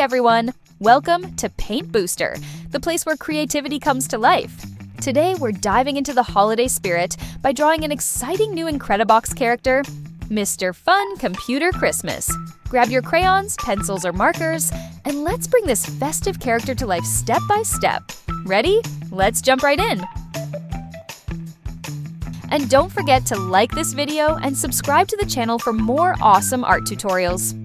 everyone! Welcome to Paint Booster, the place where creativity comes to life. Today we're diving into the holiday spirit by drawing an exciting new Incredibox character, Mr. Fun Computer Christmas. Grab your crayons, pencils, or markers, and let's bring this festive character to life step by step. Ready? Let's jump right in! And don't forget to like this video and subscribe to the channel for more awesome art tutorials.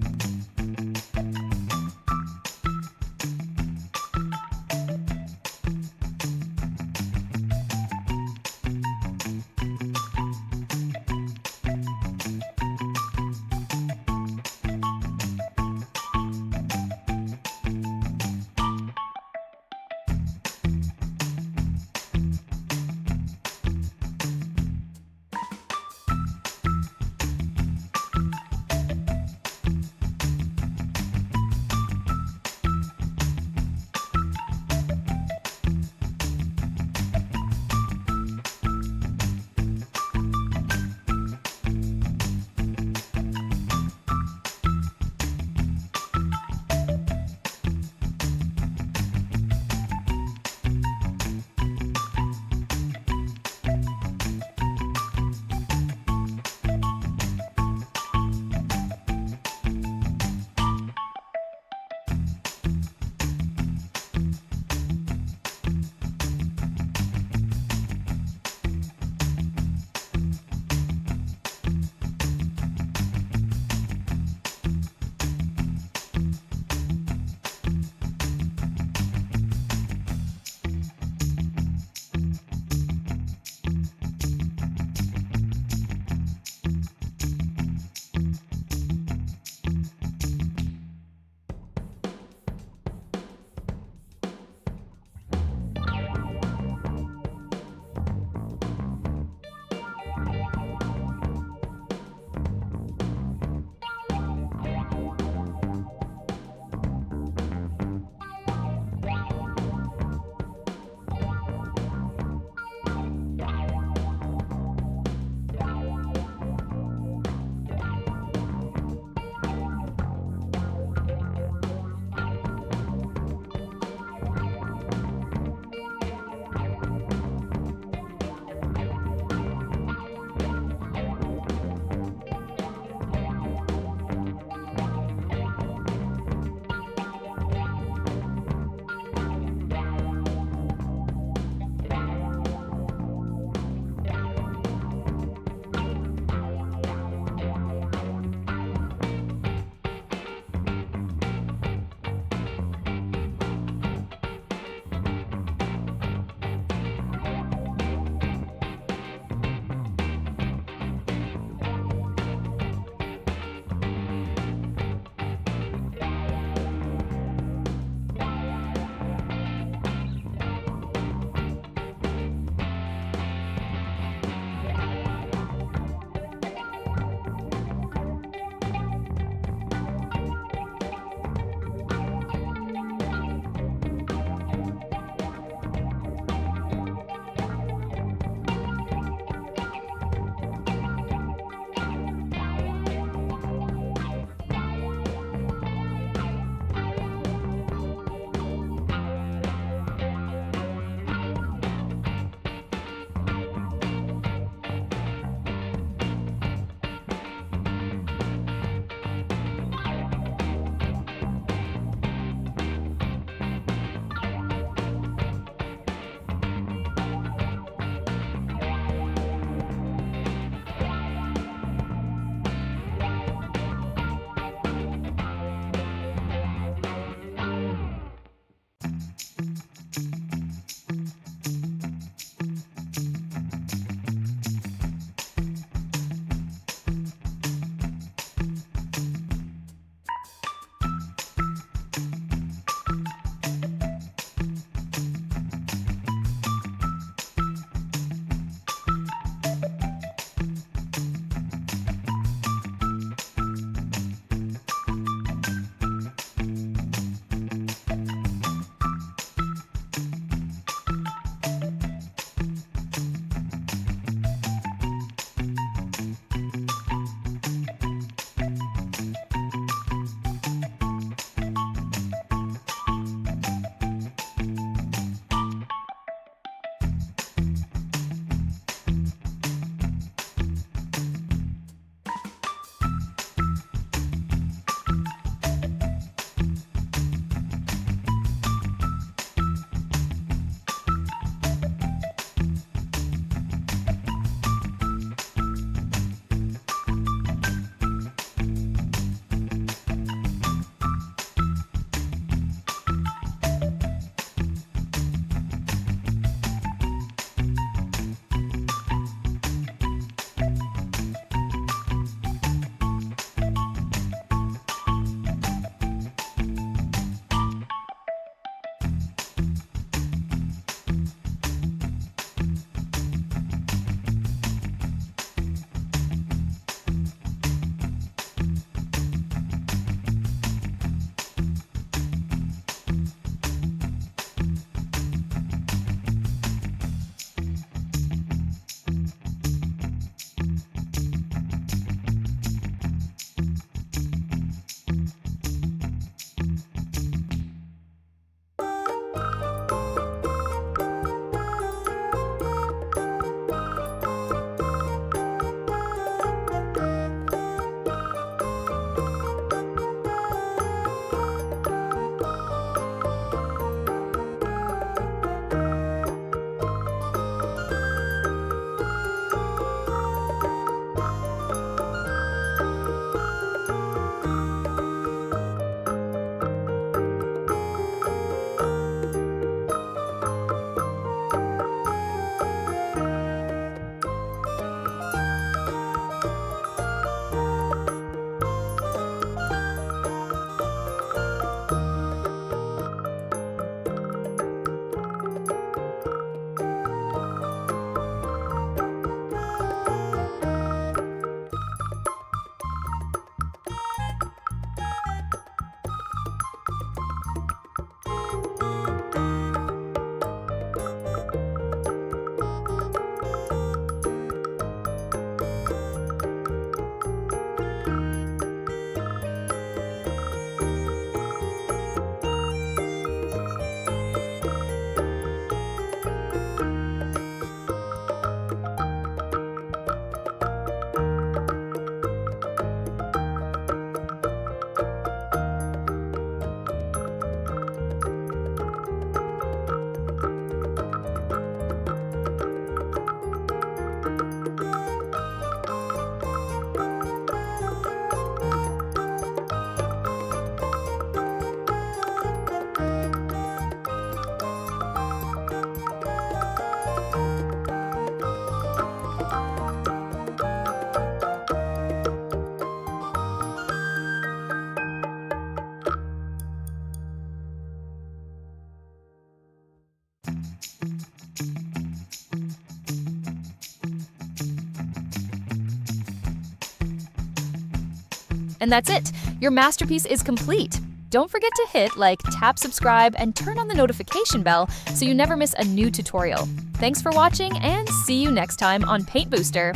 And that's it! Your masterpiece is complete! Don't forget to hit like, tap subscribe, and turn on the notification bell so you never miss a new tutorial. Thanks for watching, and see you next time on Paint Booster!